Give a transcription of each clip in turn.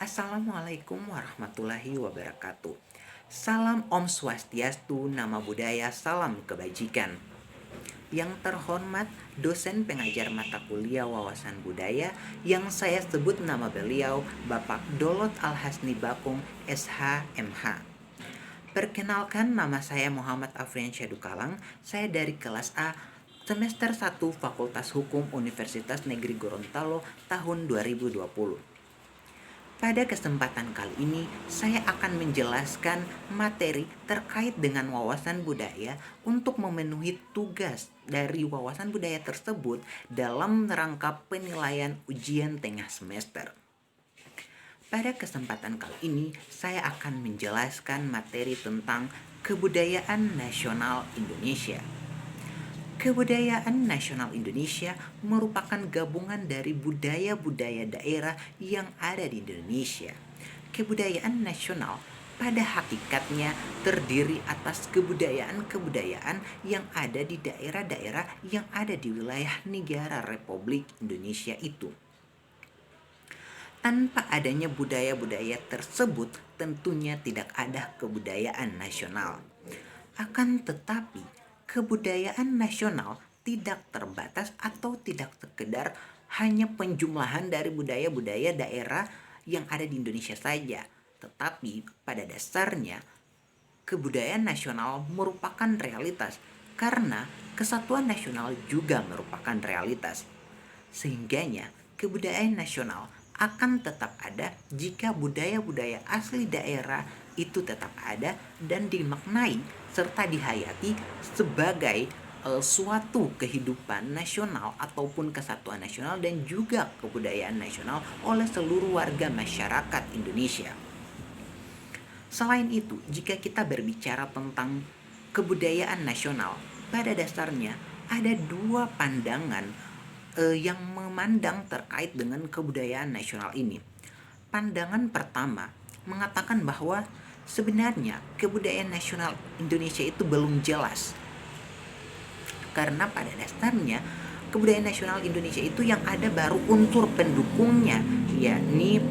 Assalamualaikum warahmatullahi wabarakatuh. Salam Om Swastiastu, nama budaya, salam kebajikan. Yang terhormat dosen pengajar mata kuliah wawasan budaya yang saya sebut nama beliau Bapak Dolot Alhasni Bakung SH MH. Perkenalkan, nama saya Muhammad Afrian Syadukalang. Saya dari kelas A semester 1 Fakultas Hukum Universitas Negeri Gorontalo tahun 2020. Pada kesempatan kali ini, saya akan menjelaskan materi terkait dengan wawasan budaya untuk memenuhi tugas dari wawasan budaya tersebut dalam rangka penilaian ujian tengah semester. Pada kesempatan kali ini, saya akan menjelaskan materi tentang kebudayaan nasional Indonesia. Kebudayaan nasional Indonesia merupakan gabungan dari budaya-budaya daerah yang ada di Indonesia. Kebudayaan nasional pada hakikatnya terdiri atas kebudayaan-kebudayaan yang ada di daerah-daerah yang ada di wilayah negara Republik Indonesia itu. Tanpa adanya budaya-budaya tersebut, tentunya tidak ada kebudayaan nasional. Akan tetapi, kebudayaan nasional tidak terbatas atau tidak sekedar hanya penjumlahan dari budaya-budaya daerah yang ada di Indonesia saja. Tetapi pada dasarnya kebudayaan nasional merupakan realitas karena kesatuan nasional juga merupakan realitas. Sehingganya kebudayaan nasional akan tetap ada jika budaya-budaya asli daerah itu tetap ada dan dimaknai serta dihayati sebagai suatu kehidupan nasional ataupun kesatuan nasional dan juga kebudayaan nasional oleh seluruh warga masyarakat Indonesia. Selain itu, jika kita berbicara tentang kebudayaan nasional, pada dasarnya ada dua pandangan yang memandang terkait dengan kebudayaan nasional ini. Pandangan pertama mengatakan bahwa sebenarnya kebudayaan nasional Indonesia itu belum jelas. Karena pada dasarnya kebudayaan nasional Indonesia itu yang ada baru unsur pendukungnya, yakni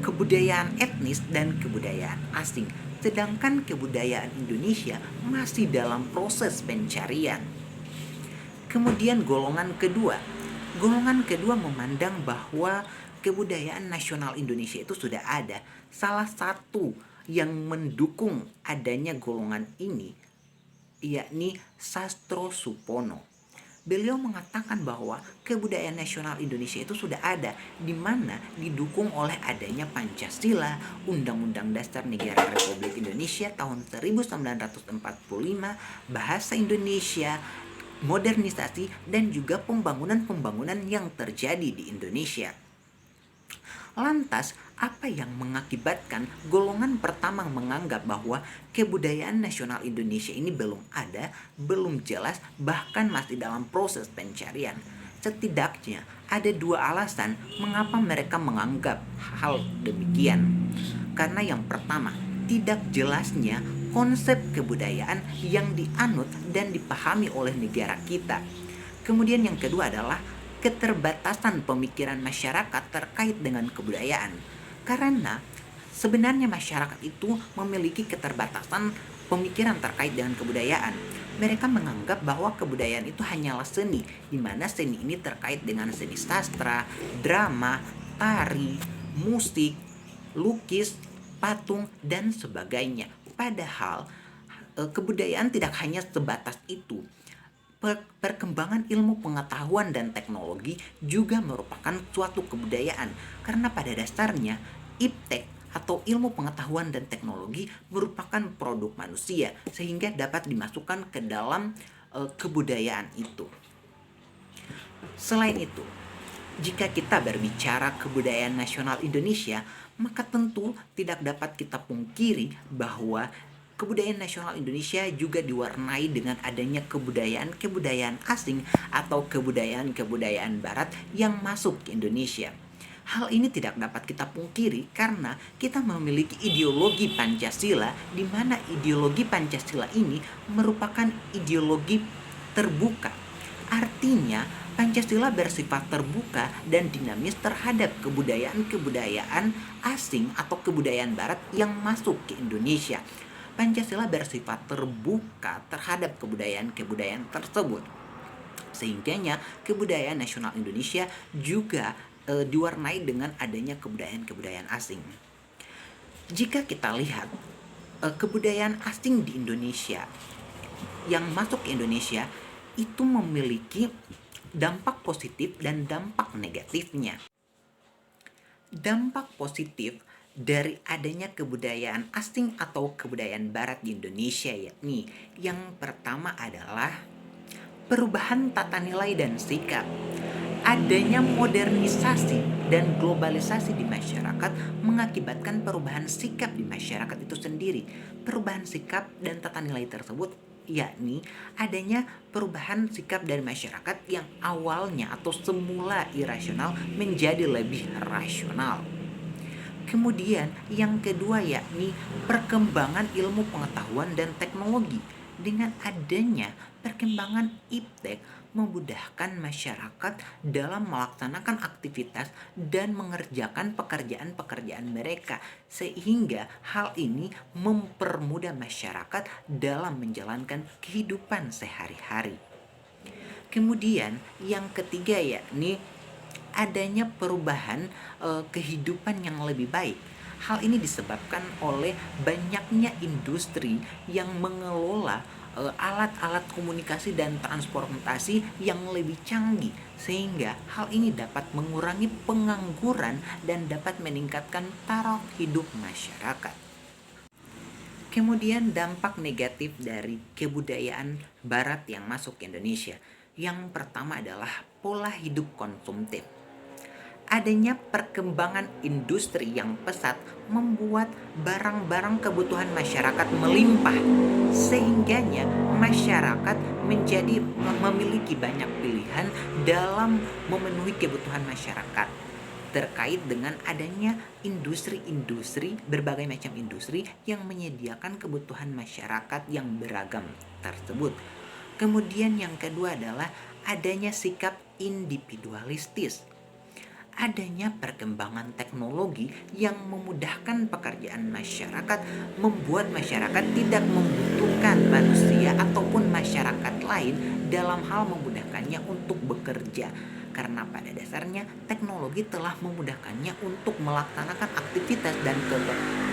kebudayaan etnis dan kebudayaan asing. Sedangkan kebudayaan Indonesia masih dalam proses pencarian. Kemudian golongan kedua memandang bahwa kebudayaan nasional Indonesia itu sudah ada. Salah satu yang mendukung adanya golongan ini yakni Sastro Supono. Beliau mengatakan bahwa kebudayaan nasional Indonesia itu sudah ada, di mana didukung oleh adanya Pancasila, Undang-Undang Dasar Negara Republik Indonesia tahun 1945, bahasa Indonesia, modernisasi, dan juga pembangunan-pembangunan yang terjadi di Indonesia. Lantas, apa yang mengakibatkan golongan pertama menganggap bahwa kebudayaan nasional Indonesia ini belum ada, belum jelas, bahkan masih dalam proses pencarian? Setidaknya ada dua alasan mengapa mereka menganggap hal demikian. Karena yang pertama, tidak jelasnya konsep kebudayaan yang dianut dan dipahami oleh negara kita. Kemudian yang kedua adalah keterbatasan pemikiran masyarakat terkait dengan kebudayaan. Karena sebenarnya masyarakat itu memiliki keterbatasan pemikiran terkait dengan kebudayaan. Mereka menganggap bahwa kebudayaan itu hanyalah seni, di mana seni ini terkait dengan seni sastra, drama, tari, musik, lukis, patung, dan sebagainya. Padahal kebudayaan tidak hanya sebatas itu. Perkembangan ilmu pengetahuan dan teknologi juga merupakan suatu kebudayaan, karena pada dasarnya iptek atau ilmu pengetahuan dan teknologi merupakan produk manusia sehingga dapat dimasukkan ke dalam kebudayaan itu. Selain itu, jika kita berbicara kebudayaan nasional Indonesia, maka tentu tidak dapat kita pungkiri bahwa kebudayaan nasional Indonesia juga diwarnai dengan adanya kebudayaan-kebudayaan asing atau kebudayaan-kebudayaan barat yang masuk ke Indonesia. Hal ini tidak dapat kita pungkiri karena kita memiliki ideologi Pancasila, di mana ideologi Pancasila ini merupakan ideologi terbuka. Artinya Pancasila bersifat terbuka dan dinamis terhadap kebudayaan-kebudayaan asing atau kebudayaan barat yang masuk ke Indonesia. Pancasila bersifat terbuka terhadap kebudayaan-kebudayaan tersebut. Sehingganya kebudayaan nasional Indonesia juga diwarnai dengan adanya kebudayaan-kebudayaan asing. Jika kita lihat kebudayaan asing di Indonesia yang masuk ke Indonesia itu memiliki dampak positif dan dampak negatifnya. Dampak positif dari adanya kebudayaan asing atau kebudayaan barat di Indonesia yakni yang pertama adalah perubahan tata nilai dan sikap. Adanya modernisasi dan globalisasi di masyarakat mengakibatkan perubahan sikap di masyarakat itu sendiri. Perubahan sikap dan tata nilai tersebut yakni adanya perubahan sikap dari masyarakat yang awalnya atau semula irasional menjadi lebih rasional. Kemudian yang kedua yakni perkembangan ilmu pengetahuan dan teknologi. Dengan adanya perkembangan iptek memudahkan masyarakat dalam melaksanakan aktivitas dan mengerjakan pekerjaan-pekerjaan mereka, sehingga hal ini mempermudah masyarakat dalam menjalankan kehidupan sehari-hari. Kemudian yang ketiga yakni adanya perubahan kehidupan yang lebih baik. Hal ini disebabkan oleh banyaknya industri yang mengelola alat-alat komunikasi dan transportasi yang lebih canggih, sehingga hal ini dapat mengurangi pengangguran dan dapat meningkatkan taraf hidup masyarakat. Kemudian dampak negatif dari kebudayaan barat yang masuk ke Indonesia. Yang pertama adalah pola hidup konsumtif. Adanya perkembangan industri yang pesat membuat barang-barang kebutuhan masyarakat melimpah, sehingganya masyarakat menjadi memiliki banyak pilihan dalam memenuhi kebutuhan masyarakat. Terkait dengan adanya industri-industri, berbagai macam industri yang menyediakan kebutuhan masyarakat yang beragam tersebut. Kemudian yang kedua adalah adanya sikap individualistis. Adanya perkembangan teknologi yang memudahkan pekerjaan masyarakat, membuat masyarakat tidak membutuhkan manusia ataupun masyarakat lain dalam hal memudahkannya untuk bekerja. Karena pada dasarnya teknologi telah memudahkannya untuk melaksanakan aktivitas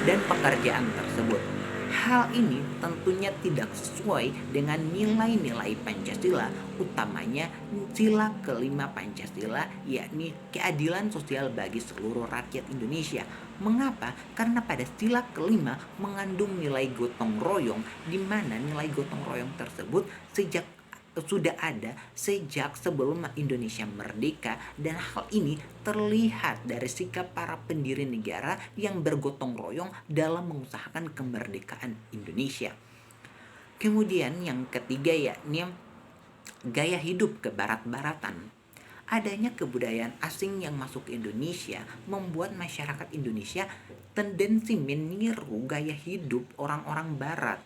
dan pekerjaan tersebut. Hal ini tentunya tidak sesuai dengan nilai-nilai Pancasila, utamanya sila kelima Pancasila, yakni keadilan sosial bagi seluruh rakyat Indonesia. Mengapa? Karena pada sila kelima mengandung nilai gotong royong, di mana nilai gotong royong tersebut sudah ada sejak sebelum Indonesia merdeka, dan hal ini terlihat dari sikap para pendiri negara yang bergotong royong dalam mengusahakan kemerdekaan Indonesia. Kemudian yang ketiga yakni gaya hidup kebarat-baratan. Adanya kebudayaan asing yang masuk ke Indonesia membuat masyarakat Indonesia tendensi meniru gaya hidup orang-orang barat,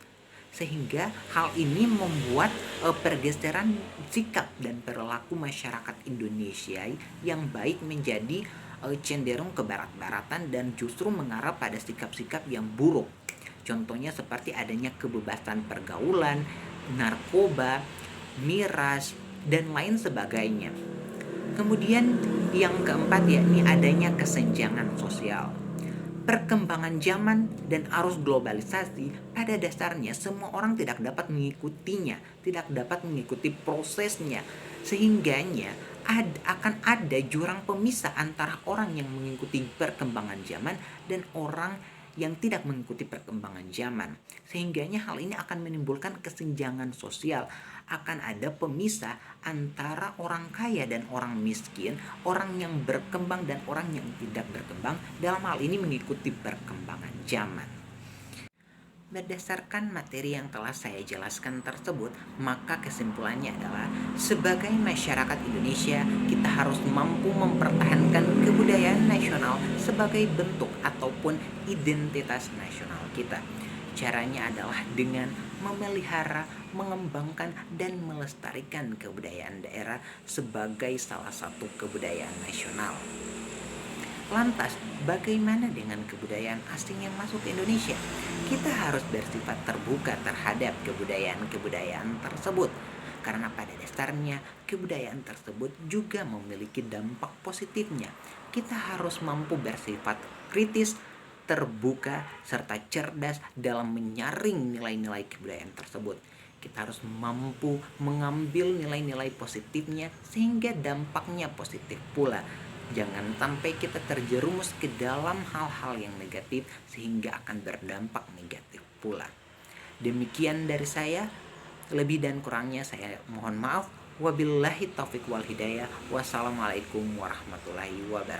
sehingga hal ini membuat pergeseran sikap dan perilaku masyarakat Indonesia yang baik menjadi cenderung ke barat-baratan dan justru mengarah pada sikap-sikap yang buruk. Contohnya seperti adanya kebebasan pergaulan, narkoba, miras, dan lain sebagainya. Kemudian yang keempat yakni adanya kesenjangan sosial. Perkembangan zaman dan arus globalisasi pada dasarnya semua orang tidak dapat mengikutinya, tidak dapat mengikuti prosesnya, sehingganya akan ada jurang pemisah antara orang yang mengikuti perkembangan zaman dan orang yang tidak mengikuti perkembangan zaman. Sehingganya hal ini akan menimbulkan kesenjangan sosial, akan ada pemisah antara orang kaya dan orang miskin, orang yang berkembang dan orang yang tidak berkembang, dalam hal ini mengikuti perkembangan zaman. Berdasarkan materi yang telah saya jelaskan tersebut, maka kesimpulannya adalah sebagai masyarakat Indonesia, kita harus mampu mempertahankan kebudayaan nasional sebagai bentuk ataupun identitas nasional kita. Caranya adalah dengan memelihara, mengembangkan, dan melestarikan kebudayaan daerah sebagai salah satu kebudayaan nasional. Lantas, bagaimana dengan kebudayaan asing yang masuk ke Indonesia? Kita harus bersifat terbuka terhadap kebudayaan-kebudayaan tersebut. Karena pada dasarnya, kebudayaan tersebut juga memiliki dampak positifnya. Kita harus mampu bersifat kritis, terbuka, serta cerdas dalam menyaring nilai-nilai kebudayaan tersebut. Kita harus mampu mengambil nilai-nilai positifnya sehingga dampaknya positif pula. Jangan sampai kita terjerumus ke dalam hal-hal yang negatif sehingga akan berdampak negatif pula. Demikian dari saya, lebih dan kurangnya saya mohon maaf. Wabillahi taufiq wal hidayah. Wassalamualaikum warahmatullahi wabarakatuh.